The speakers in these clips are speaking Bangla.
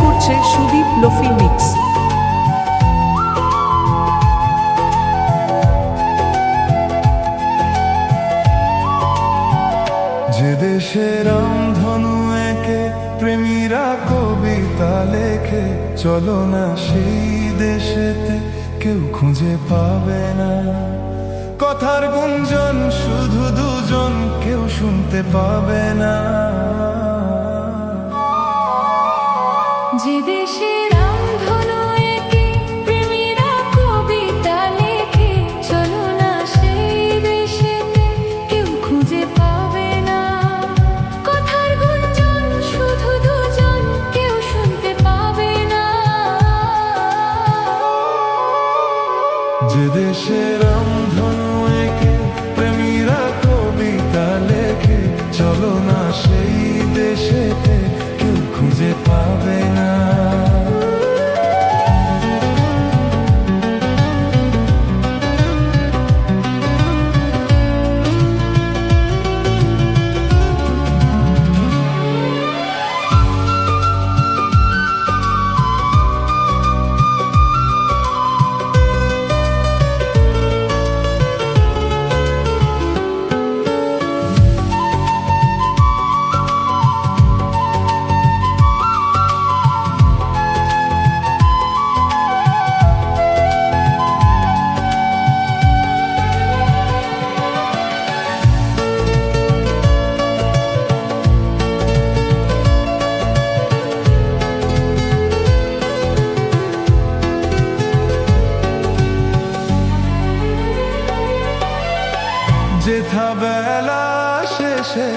করছে সুদীপ লোফি মিক্স। যে দেশে রামধনু একে প্রেমীরা কবিতা লেখে, চলো না সেই দেশেতে, কেউ খুঁজে পাবে না কথার গুঞ্জন, শুধু দুজন, কেউ শুনতে পাবে না। যে দেশে রামধনু একে প্রেমীরা কবিতা লেখে, চলো না সেই দেশেতে, কেউ খুঁজে পাবে না কথার গুঞ্জন, শুধু দুজন, কেউ শুনতে পাবে না। যে দেশে রামধনু একে প্রেমীরা কবিতা লেখে, চলো না সেই দেশেতে, কেউ খুঁজে পাবে না। যেথা বেলা শেষে,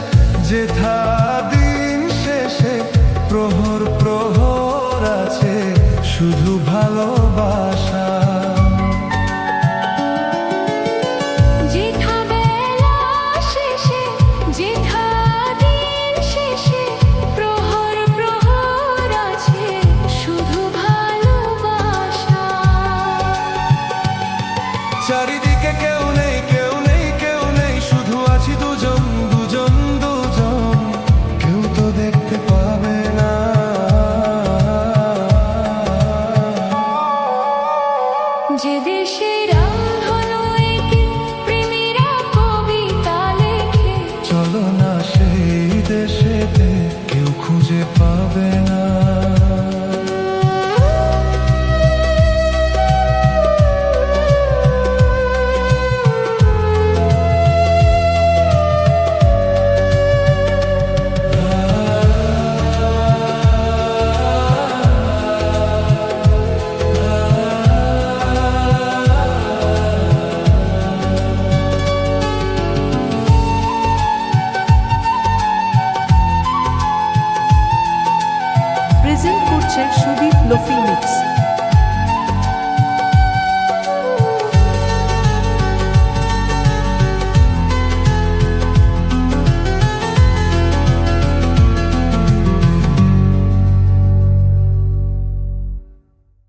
যেথা দিন শেষে, প্রহর প্রহর আছে শুধু ভালো